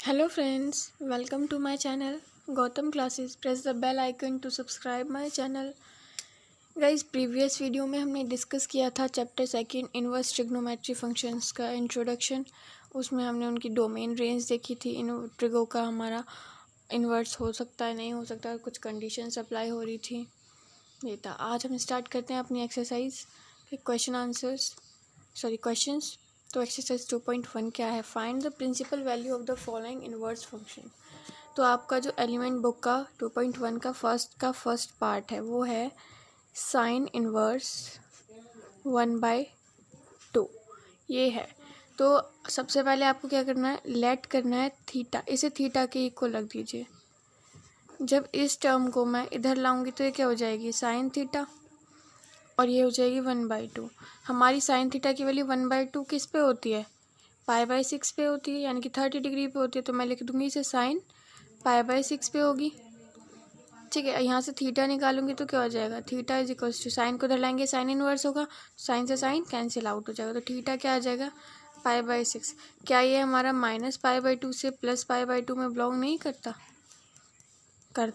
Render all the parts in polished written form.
Hello friends, welcome to my channel Gautam Classes. Press the bell icon to subscribe my channel. Guys previous video में हमने discuss किया था chapter second inverse trigonometry functions का introduction. उसमें हमने उनकी domain range देखी थी। इन ट्रिगो का हमारा इन्वर्स हो सकता है नहीं हो सकता, कुछ कंडीशंस अप्लाई हो रही थी। ये था। आज हम स्टार्ट करते हैं अपनी एक्सरसाइज के क्वेश्चंस। तो एक्सरसाइज 2.1 क्या है? Find the principal value of the following inverse function. तो आपका जो एलिमेंट बुक का 2.1 का फर्स्ट पार्ट है वो है साइन इनवर्स 1/2। ये है। तो सबसे पहले आपको क्या करना है, लेट करना है थीटा। इसे थीटा के इक्वल रख दीजिए। जब इस टर्म को मैं इधर लाऊंगी तो ये क्या हो जाएगी, साइन थीटा, और ये हो जाएगी 1/2। हमारी साइन थीटा की वैल्यू 1/2 किस पे होती है, π/6 पे होती है, यानी कि 30 डिग्री पे होती है। तो मैं लिख दूंगी इसे साइन π/6 पे होगी। ठीक है, यहाँ से थीटा निकालूंगी तो क्या हो जाएगा, theta is equals to, sine को इधर लाएंगे साइन इनवर्स होगा, साइन से साइन कैंसिल आउट हो जाएगा। तो थीटा क्या आ जाएगा, π/6। क्या ये हमारा -π/2 से +π/2 में बिलोंग नहीं करता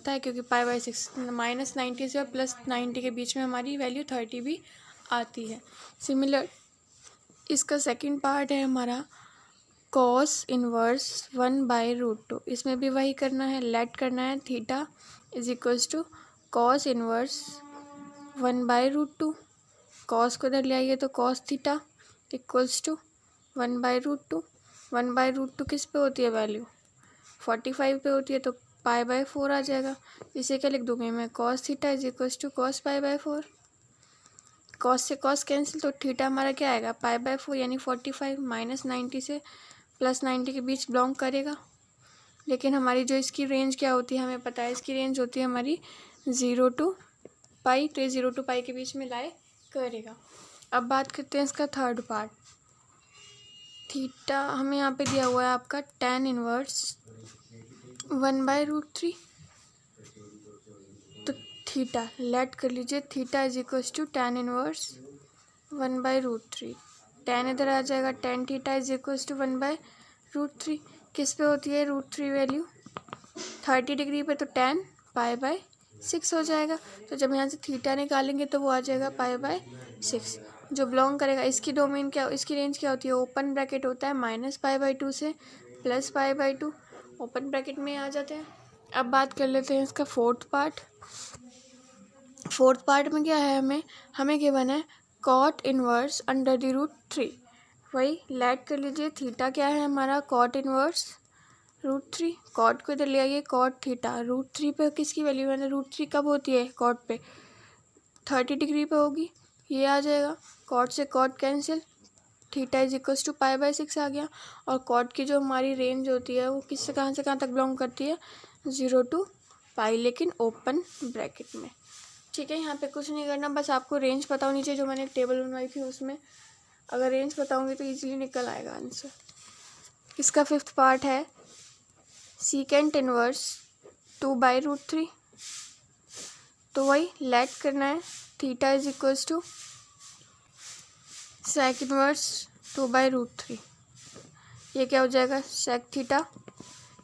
है, क्योंकि π/6 -90 से और +90 के बीच में हमारी वैल्यू 30 भी आती है। सिमिलर इसका सेकंड पार्ट है हमारा कॉस इनवर्स 1/√2। इसमें भी वही करना है, लेट करना है theta is equals to cos inverse 1/√2। Cos को इधर ले आइए तो कॉस थीटा इक्वल्स टू 1/√2। 1/√2 किस पे होती है वैल्यू, 45 पे होती है, तो π/4 आ जाएगा। इसे क्या लिख दूंगी मैं, cos theta is equals to cos π/4। Cos से कॉस कैंसिल, तो थीटा हमारा क्या आएगा, π/4, यानी 45 -90 से +90 के बीच बिलोंग करेगा। लेकिन हमारी जो इसकी रेंज क्या होती है हमें पता है, इसकी रेंज होती है हमारी 0 to π, तो ये 0 to π के बीच में लाई करेगा। अब बात करते हैं इसका थर्ड पार्ट। थीटा हमें यहाँ पे दिया हुआ है आपका tan इनवर्स 1/√3। तो थीटा लेट कर लीजिए, theta is equals to tan inverse 1/√3। tan इधर आ जाएगा, tan theta is equals to 1/√3। किस पे होती है √3 वैल्यू, 30 डिग्री पे, तो tan π/6 हो जाएगा। तो जब यहाँ से थीटा निकालेंगे तो वो आ जाएगा π/6, जो बिलोंग करेगा। इसकी डोमेन क्या, इसकी रेंज क्या होती है, ओपन ब्रैकेट होता है -π/2 से +π/2, ओपन ब्रैकेट में आ जाते हैं। अब बात कर लेते हैं इसका फोर्थ पार्ट। फोर्थ पार्ट में क्या है, हमें गिवन है कॉट इनवर्स √3। वही लेट कर लीजिए, थीटा क्या है हमारा, कॉट इनवर्स √3। कॉट को इधर ले आइए, कॉट थीटा √3 पे किसकी वैल्यू है, √3 कब होती है कॉट पे, 30 डिग्री पे होगी, ये आ जाएगा। कॉट से cot cancel, theta is equals to π/6 आ गया। और कॉट की जो हमारी रेंज होती है वो किस से कहाँ से कहाँ तक बिलोंग करती है, 0 to π, लेकिन ओपन ब्रैकेट में। ठीक है, यहाँ पे कुछ नहीं करना, बस आपको रेंज पता होनी चाहिए। जो मैंने एक टेबल बनवाई थी उसमें अगर रेंज पता होंगी तो ईजिली निकल आएगा आंसर। इसका फिफ्थ पार्ट है सीकेंट इनवर्स 2/√3। तो वही लेट करना है, theta is equals to sec inverse 2/√3। ये क्या हो जाएगा, सेक थीटा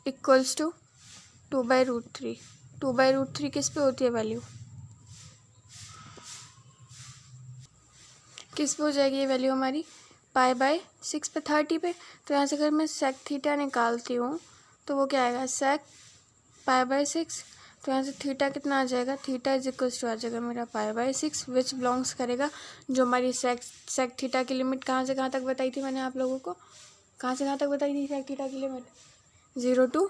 इक्वल्स टू 2/√3। 2/√3 किस पे होती है वैल्यू, किस पे हो जाएगी ये वैल्यू हमारी, π/6 पे, 30 पे। तो यहाँ से अगर मैं सेक थीटा निकालती हूँ तो वो क्या आएगा, सेक π/6। तो यहाँ से थीटा कितना आ जाएगा, थीटा इज इक्वल्स टू आ जाएगा मेरा π/6, विच बिलोंग्स करेगा, जो हमारी सेक थीटा की लिमिट कहाँ से कहाँ तक बताई थी मैंने आप लोगों को, कहाँ से कहाँ तक बताई थी सेक थीटा की लिमिट, 0 to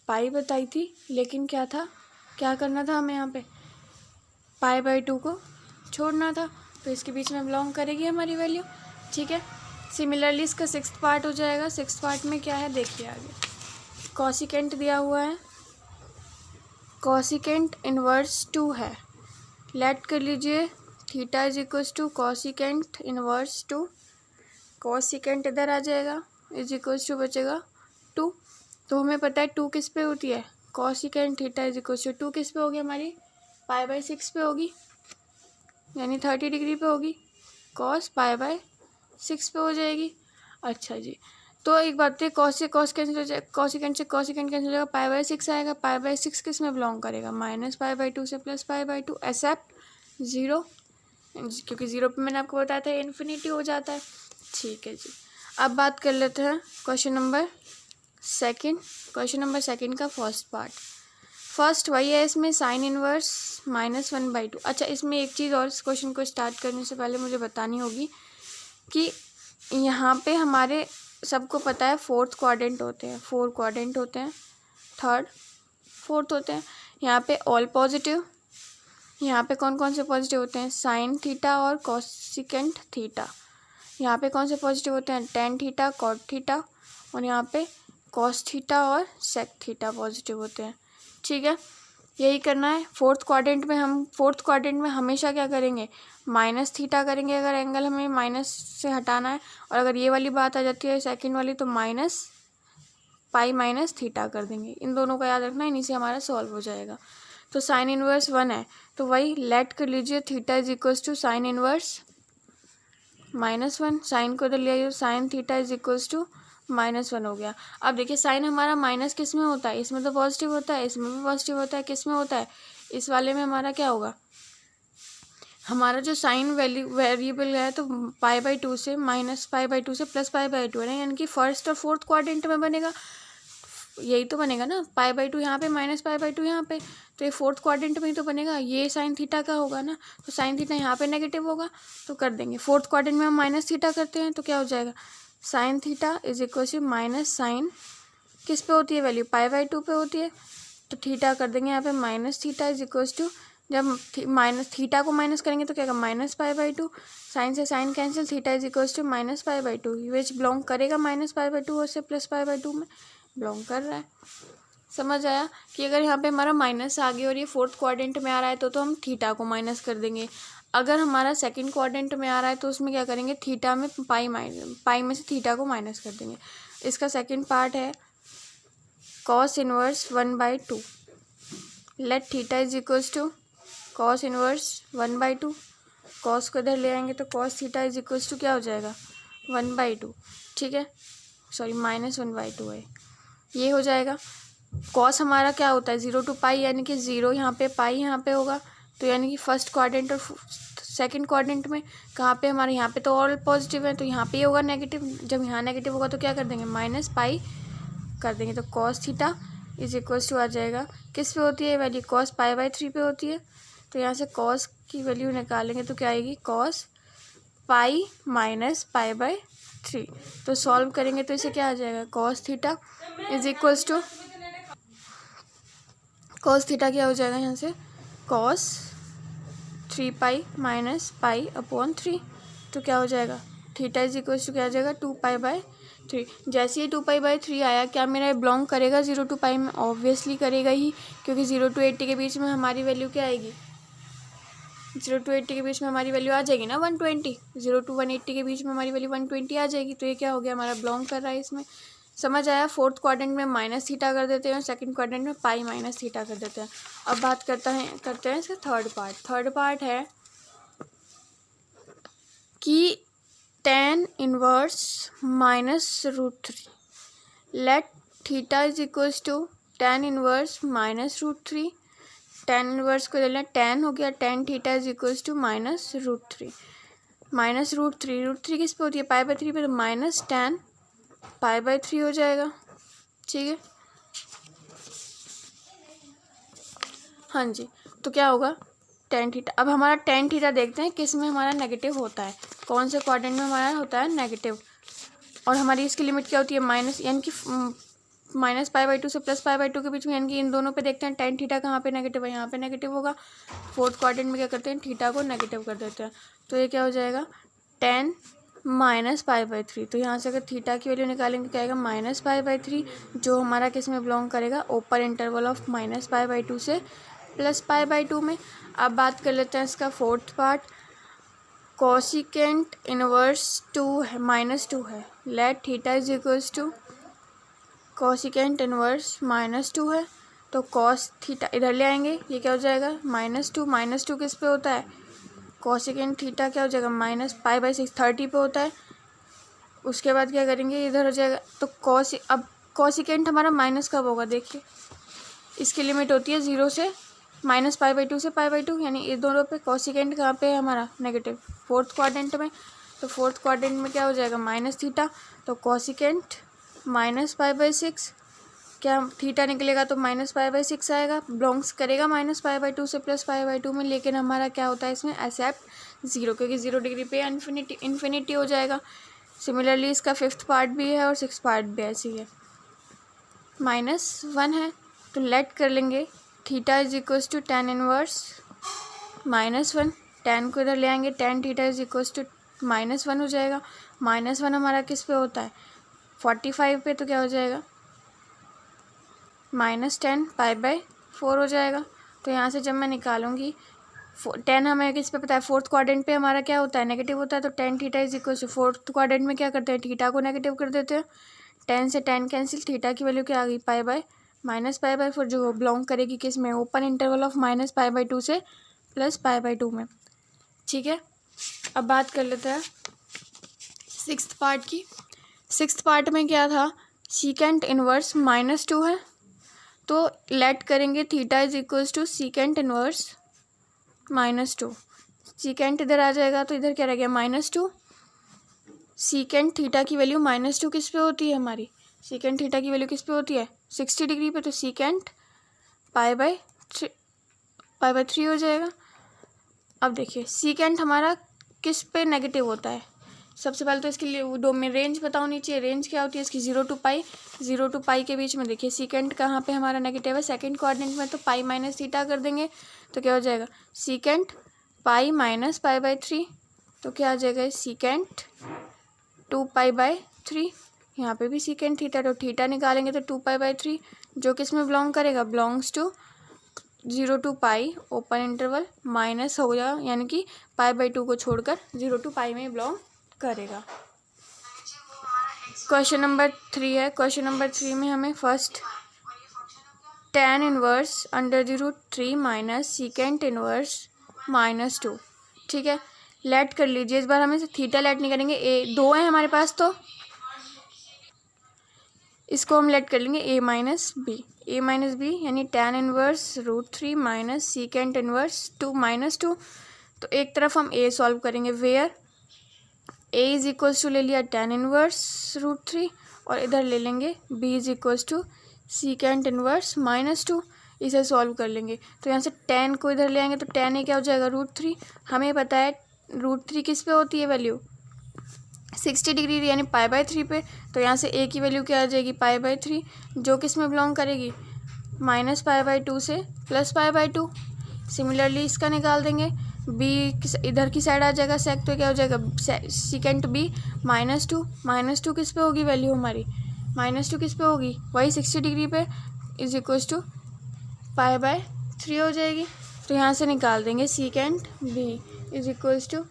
π बताई थी। लेकिन क्या था, क्या करना था हमें यहाँ पे, π/2 को छोड़ना था, तो इसके बीच में बिलोंग करेगी हमारी वैल्यू। ठीक है, सिमिलरली इसका सिक्स्थ पार्ट हो जाएगा। सिक्स्थ पार्ट में क्या है देखिए आगे, कॉसिकेंट दिया हुआ है, कॉसिकेंट इनवर्स 2 है। लेट कर लीजिए, theta is equals to cosecant inverse 2। Cosecant इधर आ जाएगा, इज इक्वल्स टू बचेगा 2। तो हमें पता है 2 किस पे होती है, cosecant theta is equals to 2 किस पे होगी हमारी, π/6 पे होगी, यानी 30 डिग्री पे होगी, कॉस π/6 पे हो जाएगी। अच्छा जी, तो एक बात है, कॉस से कॉस कैंसिल हो जाएगा, कॉसिकेंट से कॉसिकेंट कैंसिल हो जाएगा, पाई बाई 6 आएगा। पाई बाई 6 किस में बिलोंग करेगा, -π/2 से +π/2, एक्सेप्ट 0, क्योंकि 0 पे मैंने आपको बताया था इन्फिनिटी हो जाता है। ठीक है जी, अब बात कर लेते हैं क्वेश्चन नंबर सेकंड का फर्स्ट पार्ट। फर्स्ट वही है, इसमें साइन इनवर्स -1/2। अच्छा, इसमें एक चीज़ और इस क्वेश्चन को स्टार्ट करने से पहले मुझे बतानी होगी कि यहाँ पे हमारे सबको पता है 4th क्वाड्रेंट होते हैं, 4 क्वाड्रेंट होते हैं, 3rd 4th होते हैं। यहाँ पे ऑल पॉजिटिव, यहाँ पे कौन कौन से पॉजिटिव होते हैं, साइन थीटा और कॉसिकेंट थीटा। यहाँ पे कौन से पॉजिटिव होते हैं, टेन थीटा, कॉट थीटा, और यहाँ पे कॉस थीटा और सेक थीटा पॉजिटिव होते हैं। ठीक है, यही करना है। 4th क्वाड्रेंट में हमेशा क्या करेंगे, माइनस थीटा करेंगे अगर एंगल हमें माइनस से हटाना है, और अगर ये वाली बात आ जाती है सेकंड वाली तो -π-थीटा कर देंगे। इन दोनों का याद रखना, इन्हीं से हमारा सॉल्व हो जाएगा। तो साइन इनवर्स 1 है, तो वही लेट कर लीजिए theta is equals to sine inverse -1, sine को इधर ले आइए, sine theta is equals to -1 हो गया। अब देखिए साइन हमारा माइनस किस में होता है, इसमें तो पॉजिटिव होता है, इसमें भी पॉजिटिव होता है, किस में होता है, इस वाले में हमारा क्या होगा, हमारा जो साइन वेरिएबल है तो π/2 से -π/2 से +π/2 है ना, यानी कि फर्स्ट और 4th क्वाड्रेंट में बनेगा, यही तो बनेगा ना, π/2 यहाँ पे -π/2 यहाँ पे, तो ये 4th क्वाड्रेंट में ही तो बनेगा। ये साइन थीटा का होगा ना, तो साइन थीटा यहाँ पे नेगेटिव होगा तो कर देंगे। 4th क्वाड्रेंट में हम माइनस थीटा करते हैं तो क्या हो जाएगा, sine theta is equal to minus sine, किस पे होती है वैल्यू, π/2 पे होती है, तो थीटा कर देंगे यहाँ पे minus theta is equal to, जब माइनस थीटा को माइनस करेंगे तो क्या होगा, -π/2, साइन से sine cancel, theta is equal to -π/2, which belong करेगा -π/2 और से +π/2 में बिलोंग कर रहा है। समझ आया कि अगर यहाँ पे हमारा माइनस आ गया और ये 4th क्वाड्रेंट में आ रहा है तो हम थीटा को माइनस कर देंगे। अगर हमारा 2nd क्वाड्रेंट में आ रहा है तो उसमें क्या करेंगे, थीटा में पाई में से थीटा को माइनस कर देंगे। इसका सेकंड पार्ट है cos inverse 1/2, let theta is equals to cos inverse 1/2, cos को इधर ले आएंगे तो cos theta is equals to क्या हो जाएगा, 1/2। ठीक है, सॉरी -1/2 है, ये हो जाएगा। कॉस हमारा क्या होता है 0 to π, यानी कि 0 यहाँ पे, पाई यहाँ पे होगा, तो यानी कि फर्स्ट क्वाड्रेंट और 2nd क्वाड्रेंट में कहाँ पे हमारे, यहाँ पे तो ऑल पॉजिटिव है तो यहाँ पे होगा नेगेटिव, जब यहाँ नेगेटिव होगा तो क्या कर देंगे, -π कर देंगे, तो cos theta is equals to आ जाएगा, किस पे होती है वैल्यू, cos π/3 पे होती है, तो यहाँ से कॉस की वैल्यू निकालेंगे तो क्या आएगी, cos π -π/3, तो सॉल्व करेंगे तो इसे क्या आ जाएगा, cos theta is equals to, cos theta क्या हो जाएगा यहाँ से, cos 3π -π/3, तो क्या हो जाएगा, थीटा इज इक्वल्स टू क्या आ जाएगा, 2π/3। जैसे ही 2π/3 आया, क्या मेरा बिलोंग करेगा 0 to π में, ऑब्वियसली करेगा ही, क्योंकि 0 to 80 के बीच में हमारी वैल्यू क्या आएगी, 0 to 80 के बीच में हमारी वैल्यू आ जाएगी ना 120, 0 to 180 के बीच में हमारी वैल्यू 120 आ जाएगी, तो ये क्या हो गया, हमारा बिलोंग कर रहा है इसमें। समझ आया, 4th क्वाड्रेंट में माइनस थीटा कर देते हैं और 2nd क्वाड्रेंट में पाई माइनस थीटा कर देते हैं। अब बात करते हैं इसका थर्ड पार्ट है कि tan inverse -√3, let theta is equals to tan inverse -√3, tan inverse को ले लें, tan हो गया, tan theta is equals to -√3, √3 किस पे होती है, π/3 पे, तो माइनस tan π/3 हो जाएगा। ठीक है, हाँ जी, तो क्या होगा, tan थीटा। अब हमारा tan थीटा देखते हैं किस में हमारा नेगेटिव होता है, कौन से क्वाड्रेंट में हमारा होता है नेगेटिव, और हमारी इसकी लिमिट क्या होती है, माइनस, यानी कि -π/2 से +π/2 के बीच में, यानी कि इन दोनों पे देखते हैं tan थीटा कहाँ पे नेगेटिव है, यहाँ पे नेगेटिव होगा। 4th क्वाड्रेंट में क्या करते हैं, थीटा को नेगेटिव कर देते हैं, तो ये क्या हो जाएगा, tan -π/3, तो यहाँ से अगर थीटा की वैल्यू निकालेंगे क्या आएगा, -π/3, जो हमारा किस में बिलोंग करेगा, ओपर इंटरवल ऑफ -π/2 से +π/2 में। अब बात कर लेते हैं इसका 4th पार्ट, कॉसिकेंट इनवर्स 2 है, -2 है, let theta is equals to, cosecant inverse -2 है, तो कॉस थीटा इधर ले आएंगे, ये क्या हो जाएगा, -2 किस पे होता है, कॉसिकेंट थीटा क्या हो जाएगा, -π/6 30 पे होता है, उसके बाद क्या करेंगे, इधर हो जाएगा तो कॉस, अब कॉसिकेंट हमारा माइनस कब होगा, देखिए इसकी लिमिट होती है 0 से -π/2 से π/2, यानी इस दोनों पे कॉसिकेंट कहाँ पे है हमारा, नेगेटिव, फोर्थ क्वाड्रेंट में। तो फोर्थ क्वाड्रेंट में क्या हो जाएगा, -θ, तो कॉसिकेंट -π/6, क्या थीटा निकलेगा तो -π/6 आएगा, बिलोंग्स करेगा -π/2 से +π/2 में, लेकिन हमारा क्या होता है इसमें एक्सेप्ट 0, क्योंकि 0 डिग्री पे इन्फिनिटी हो जाएगा। सिमिलरली इसका 5th पार्ट भी है और 6th पार्ट भी ऐसी है, -1 है, तो लेट कर लेंगे theta is equals to tan inverse -1, tan को इधर ले आएंगे, tan theta is equals to -1 हो जाएगा। -1 हमारा किस पे होता है, 45 पे, तो क्या हो जाएगा -10 π/4 हो जाएगा। तो यहाँ से जब मैं निकालूंगी, 10 हमें किस पे पता है, फोर्थ क्वाड्रेंट पे हमारा क्या होता है, नेगेटिव होता है, तो tan theta is equal to, fourth quadrant में क्या करते हैं, थीटा को नेगेटिव कर देते हैं, 10 से 10 कैंसिल, थीटा की वैल्यू क्या आ गई, π/-π/4, जो बिलोंग करेगी किस में, ओपन इंटरवल ऑफ -π/2 से +π/2 में। ठीक है, अब बात कर लेते हैं 6th पार्ट की। 6th पार्ट में क्या था, सीकेंट इनवर्स -2 है, तो लेट करेंगे theta is equals to secant inverse -2, secant इधर आ जाएगा तो इधर क्या रह गया -2, सीकेंट थीटा की वैल्यू -2 किस पे होती है हमारी, सीकेंट थीटा की वैल्यू किस पे होती है, 60 डिग्री पे, तो सीकेंट π/3 हो जाएगा। अब देखिए सीकेंट हमारा किस पे नेगेटिव होता है, सबसे पहले तो इसके लिए दो में रेंज पता होनी चाहिए, रेंज क्या होती है इसकी, 0 to π के बीच में। देखिए सीकेंट कहाँ पे हमारा नेगेटिव है, सेकंड क्वाड्रेंट में, तो पाई माइनस थीटा कर देंगे तो क्या हो जाएगा, सीकेंट π-π/3, तो क्या आ जाएगा, सीकेंट 2π/3, यहाँ पे भी सीकेंट थीटा, तो थीटा निकालेंगे तो 2π/3, जो किस में बिलोंग करेगा, belongs to 0 to π open interval minus हो गया, यानी कि π/2 को छोड़कर 0 to π में बिलोंग करेगा। क्वेश्चन नंबर 3 है, क्वेश्चन नंबर 3 में हमें first tan inverse √3 minus secant inverse -2, ठीक है, लेट कर लीजिए। इस बार हमें थीटा लेट नहीं करेंगे, दो है हमारे पास, तो इसको हम लेट कर लेंगे a माइनस बी, यानी tan inverse √3 minus secant inverse -2, तो एक तरफ हम a सॉल्व करेंगे, where a is equals to ले लिया tan इनवर्स √3, और इधर ले लेंगे b is equals to secant inverse -2, इसे सॉल्व कर लेंगे। तो यहाँ से tan को इधर ले आएंगे तो tan a क्या हो जाएगा, √3, हमें पता है √3 किस पे होती है वैल्यू, 60 डिग्री, यानी π/3 पे, तो यहाँ से a की वैल्यू क्या आ जाएगी, π/3, जो किस में बिलोंग करेगी, -π/2 से +π/2। सिमिलरली इसका निकाल देंगे, b इधर की साइड आ जाएगा सेक, तो क्या हो जाएगा, सीकेंट b -2 किस पे होगी वैल्यू हमारी, -2 किस पे होगी, वही 60 डिग्री पे, इज इक्वल्स टू π/3 हो जाएगी। तो यहाँ से निकाल देंगे secant b is equals to,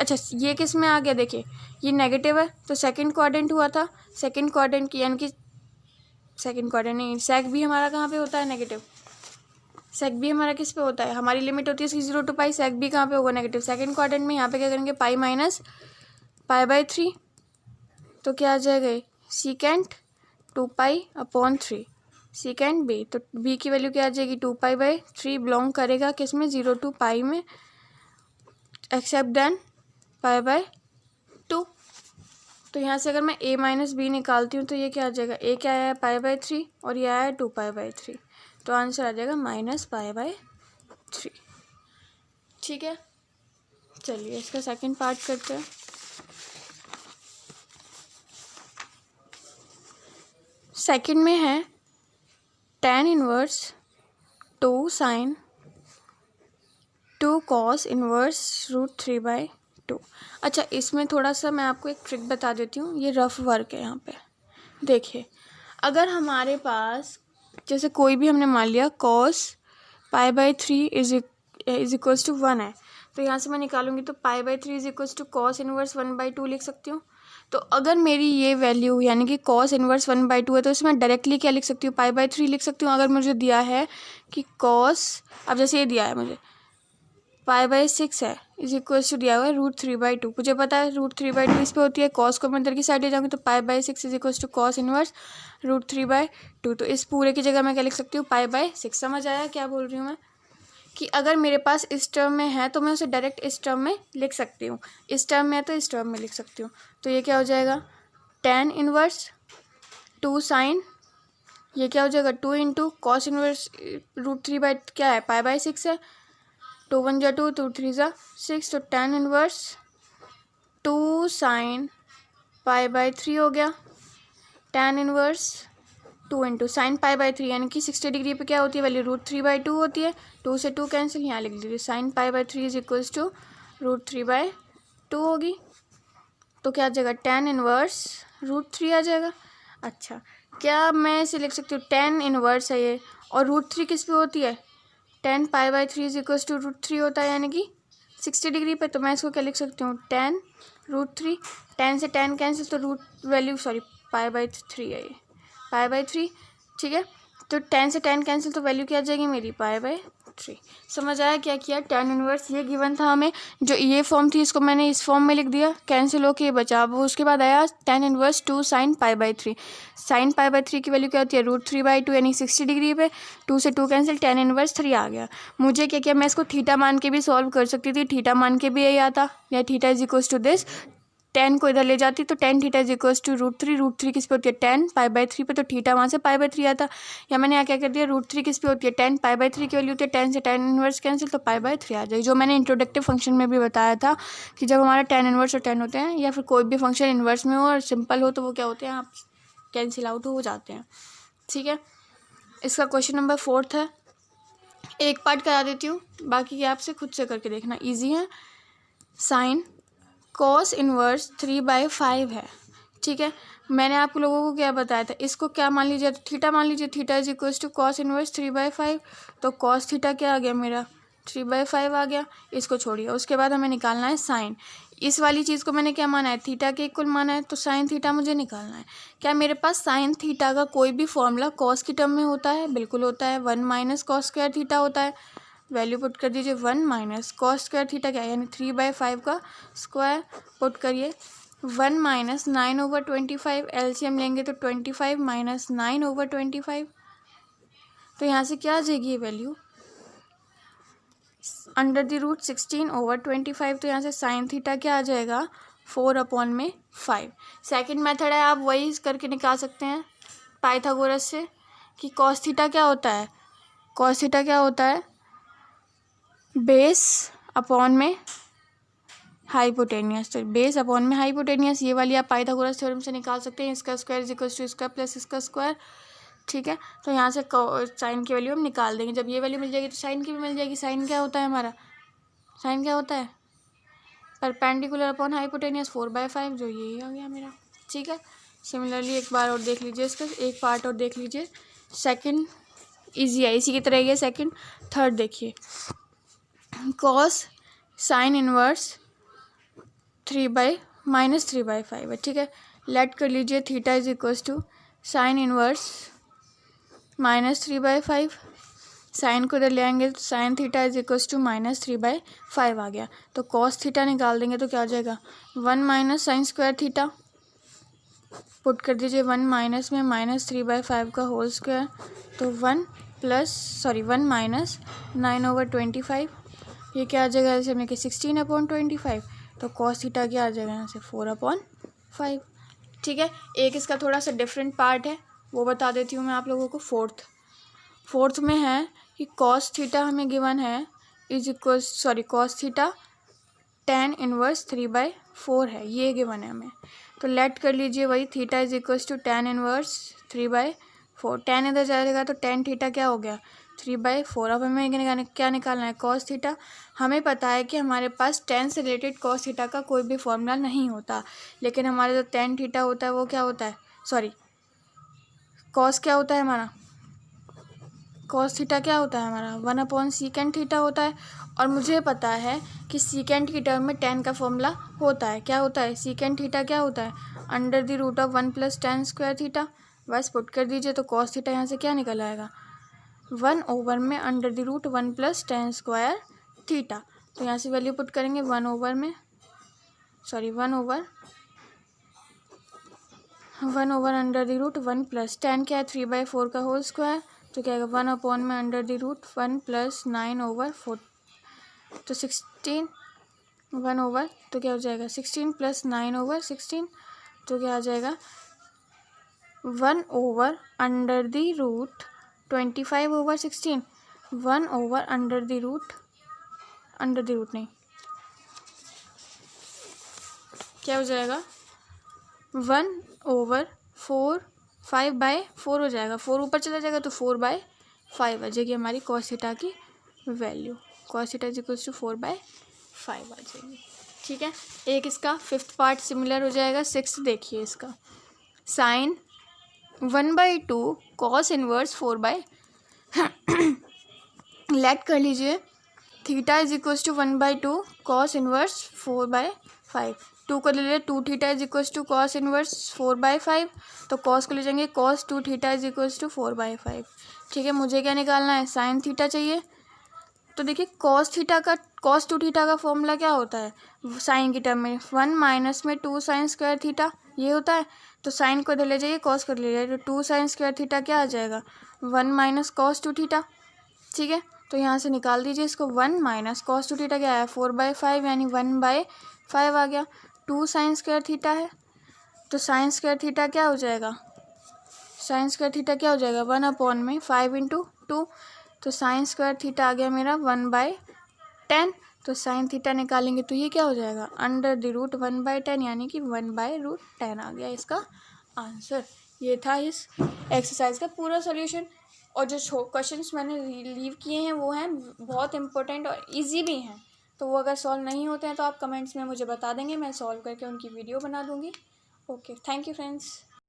अच्छा ये किस में आ गया, देखिए ये नेगेटिव है, तो सेकंड क्वाड्रेंट हुआ था, सेकंड क्वाड्रेंट की, यानी कि सेकंड क्वाड्रेंट नहीं, सेक भी हमारा कहाँ पे होता है नेगेटिव, सेक भी हमारा किस पे होता है, हमारी लिमिट होती है इसकी 0 to π, सेक भी कहाँ पे होगा नेगेटिव, सेकंड क्वाड्रेंट में। यहाँ पे क्या करेंगे, पाई माइनस π/3, तो क्या आ जाएगा, सीकेंट 2π/3, सीकेंट b, तो b की वैल्यू क्या आ जाएगी, 2π/3, बिलोंग करेगा किस में, 0 to π में, एक्सेप्ट देन π/2। तो यहाँ से अगर मैं a माइनस बी निकालती हूँ तो ये क्या आ जाएगा, a क्या आया है π/3 और ये आया है 2π/3, तो आंसर आ जाएगा -π/3। ठीक है, चलिए इसका सेकंड पार्ट करते हैं। सेकंड में है tan inverse 2 sin 2 cos inverse √3/2। अच्छा, इसमें थोड़ा सा मैं आपको एक ट्रिक बता देती हूँ, ये रफ वर्क है यहाँ पे। देखिए अगर हमारे पास जैसे कोई भी हमने मान लिया cos π/3 इज इक्वल्स टू 1 है, तो यहाँ से मैं निकालूंगी तो π/3 is equals to cos inverse 1/2 लिख सकती हूँ। तो अगर मेरी ये वैल्यू यानी कि cos इनवर्स 1/2 है, तो इसमें डायरेक्टली क्या लिख सकती हूँ, π/3 लिख सकती हूँ। अगर मुझे दिया है कि cos, अब जैसे ये दिया है मुझे पाई/6 है इज इक्वल टू दिया हुआ है √3/2। मुझे पता है √3/2 इस पे होती है, कॉस को मैं इधर की साइड ले जाऊँगी तो पाई/6 is equal to cos inverse √3/2। तो इस पूरे की जगह मैं क्या लिख सकती हूँ, पाई/6। समझ आया क्या बोल रही हूँ मैं, कि अगर मेरे पास इस टर्म में है तो मैं उसे डायरेक्ट इस टर्म में लिख सकती हूँ, इस टर्म में है तो इस टर्म में लिख सकती हूँ। तो ये क्या हो जाएगा, tan इनवर्स 2 साइन, ये क्या हो जाएगा 2 इंटू कॉस इनवर्स √3 क्या है पाई/6 है, 2 1 जा 2 2 3 जा 6, तो tan इनवर्स 2 साइन पाई/3 हो गया। tan इनवर्स 2 इंटू साइन पाई/3 यानी कि 60 डिग्री पे क्या होती है वैल्यू, √3/2 होती है। 2 से 2 कैंसिल, यहाँ लिख लीजिए साइन पाई/3 इज इक्वल्स टू √3/2 होगी। तो क्या आ जाएगा, tan इनवर्स √3 आ जाएगा। अच्छा, क्या मैं इसे लिख सकती हूँ, tan इनवर्स है ये और √3 किस पे होती है, tan पाई/3 इज इक्वल्स टू √3 होता है यानी कि 60 डिग्री पे। तो मैं इसको क्या लिख सकती हूँ, tan √3, tan से tan कैंसिल तो पाई/3 है ये, पाई/3, ठीक है। तो tan से tan कैंसिल तो वैल्यू क्या आ जाएगी मेरी, पाई/3। समझ आया क्या किया, tan इनवर्स ये गिवन था हमें, जो ये फॉर्म थी इसको मैंने इस फॉर्म में लिख दिया, कैंसिल होके ये बचा। वो उसके बाद आया tan इनवर्स 2 साइन पाई/3, साइन पाई/3 की वैल्यू क्या होती है, √3/2 यानी 60 डिग्री पे। 2 से 2 कैंसिल, tan इनवर्स 3 आ गया। मुझे क्या किया, मैं इसको थीटा मान के भी सॉल्व कर सकती थी, थीटा मान के भी यही आता, या theta is equals to this, tan को इधर ले जाती तो tan theta is equals to √3 किस पे होती है, tan पाई/3 पे, तो थीटा वहाँ से पाई/3 आता। या मैंने यहाँ क्या कर दिया, √3 किस पे होती है, tan पाई/3 की वैल्यू होती है, tan से tan इनवर्स कैंसिल तो पाई/3 आ जाएगी। जो मैंने इंट्रोडक्टिव फंक्शन में भी बताया था कि जब हमारा tan इनवर्स और tan होते हैं या फिर कोई भी फंक्शन इनवर्स में हो और सिंपल हो तो वो क्या होते हैं, आप कैंसिल आउट हो जाते हैं, ठीक है। इसका क्वेश्चन नंबर 4 है, एक पार्ट करा देती हूँ, बाकी के आपसे खुद से करके देखना, ईजी है। साइन कॉस इनवर्स 3/5 है, ठीक है। मैंने आप लोगों को क्या बताया था, इसको क्या मान लीजिए, तो थीटा मान लीजिए, theta is equals to cos inverse 3/5। तो कॉस थीटा क्या आ गया मेरा, 3/5 आ गया। इसको छोड़िए, उसके बाद हमें निकालना है साइन। इस वाली चीज़ को मैंने क्या माना है, थीटा के इक्वल माना है, तो साइन थीटा मुझे निकालना है। क्या मेरे पास साइन थीटा का कोई भी फॉर्मूला कॉस की टर्म में होता है, बिल्कुल होता है, 1 माइनस कॉस स्क्वायर थीटा होता है। वैल्यू पुट कर दीजिए, 1 माइनस कॉस स्क्वायर थीटा क्या है, यानी 3/5 का स्क्वायर पुट करिए, 1 माइनस 9/25, एलसीएम लेंगे तो 25 माइनस 9/25। तो यहाँ से क्या आ जाएगी ये वैल्यू, √16/25। तो यहाँ से साइन थीटा क्या आ जाएगा, 4/5। सेकेंड मेथड है, आप वही करके निकाल सकते हैं पाइथागोरस से, कि कॉस थीटा क्या होता है, कॉस थीटा क्या होता है, बेस अपॉन में हाइपोटेनियस। तो बेस अपॉन में हाइपोटेनियस, ये वाली आप पाइथागोरस थ्योरम से निकाल सकते हैं, इसका स्क्वायर इज इक्वल्स टू इसका प्लस इसका स्क्वायर, ठीक है। तो यहाँ से साइन की वैल्यू हम निकाल देंगे, जब ये वैल्यू मिल जाएगी तो साइन की भी मिल जाएगी। साइन क्या होता है हमारा, साइन क्या होता है, परपेंडिकुलर अपॉन हाइपोटेनियस 4/5, जो यही हो गया मेरा, ठीक है। सिमिलरली एक बार और देख लीजिए, इसका एक पार्ट और देख लीजिए, सेकंड इजी है, इसी की तरह ये सेकंड। थर्ड देखिए, कॉस साइन इनवर्स 3/5 है, ठीक है। लेट कर लीजिए theta is equals to sine inverse -3/5, sine को इधर ले आएंगे तो sine theta is equals to -3/5 आ गया। तो कॉस थीटा निकाल देंगे तो क्या आ जाएगा, 1 minus sine square theta, put कर दीजिए 1 माइनस में -3/5 का होल स्क्वायर, तो 1 माइनस 9/25, ये क्या आ जाएगा, जैसे हमने कि 16/25। तो कॉस थीटा क्या आ जाएगा यहाँ से, 4/5, ठीक है। एक इसका थोड़ा सा डिफरेंट पार्ट है, वो बता देती हूँ मैं आप लोगों को। फोर्थ में है कि कॉस थीटा हमें गिवन है is equal cos theta tan inverse 3/4 है, ये गिवन है हमें। तो लेट कर लीजिए वही, theta is equals to tan inverse 3/4, tan इधर जाएगा तो tan थीटा क्या हो गया, 3/4। अब हमें क्या निकालना है, कॉस थीटा। हमें पता है कि हमारे पास tan से रिलेटेड कॉस थीटा का कोई भी फॉर्मूला नहीं होता, लेकिन हमारा जो tan थीटा होता है वो क्या होता है, कॉस क्या होता है हमारा, कॉस थीटा क्या होता है हमारा, 1/सेकेंड थीटा होता है। और मुझे पता है कि सेकेंड की टर्म में tan का फॉर्मूला होता है, क्या होता है, सेकेंड थीटा क्या होता है, √1 + tan स्क्वायर थीटा। बस पुट कर दीजिए, तो कॉस थीटा यहाँ से क्या निकल आएगा, 1/√1 + tan स्क्वायर थीटा। तो यहाँ से वैल्यू पुट करेंगे 1 ओवर 1/√1 प्लस tan क्या है 3/4 का होल स्क्वायर, तो क्या आएगा 1/√1 प्लस 9/4, तो 16 1 ओवर, तो क्या हो जाएगा 16 प्लस 9/16, तो क्या आ जाएगा 1/25/16, 1/√, नहीं, क्या हो जाएगा 1/4, 5/4 हो जाएगा, 4 ऊपर चला जाएगा तो 4/5 आ जाएगी हमारी कॉस थीटा की value. Cos theta is equals to 4/5 आ जाएगी। ठीक है, एक इसका 5th पार्ट सिमिलर हो जाएगा। 6th देखिए इसका, साइन 1/2 कॉस इनवर्स 4/, लेट कर लीजिए theta is equals to 1/2 cos inverse 4/5, 2 को ले लीजिए 2 theta is equals to cos inverse 4/5, तो कॉस को ले जाएंगे cos 2 theta is equals to 4/5। ठीक है, मुझे क्या निकालना है, साइन थीटा चाहिए। तो देखिए cos 2 थीटा का फॉर्मूला क्या होता है साइन की टर्म में, 1 माइनस में 2 साइन स्क्वायर थीटा, ये होता है। तो साइन को ले जाइए कॉस को ले जाइए, तो 2 साइन स्क्वायर थीटा क्या आ जाएगा 1 माइनस कॉस 2 थीटा। ठीक है, तो यहाँ से निकाल दीजिए इसको, 1 माइनस कॉस 2 थीटा क्या है 4/5, यानी 1/5 आ गया। 2 साइन स्क्वायर थीटा है, तो साइन स्क्वायर थीटा क्या हो जाएगा 1/5 इंटू 2, तो साइन स्क्वायर थीटा आ गया मेरा 1/10। तो साइन थीटा निकालेंगे तो ये क्या हो जाएगा √1/10, यानी कि 1/√10 आ गया इसका आंसर। ये था इस एक्सरसाइज का पूरा सॉल्यूशन। और जो क्वेश्चंस मैंने लीव किए हैं वो हैं बहुत इंपॉर्टेंट और इजी भी हैं, तो वो अगर सॉल्व नहीं होते हैं तो आप कमेंट्स में मुझे बता देंगे, मैं सॉल्व करके उनकी वीडियो बना दूँगी। Okay, thank you friends.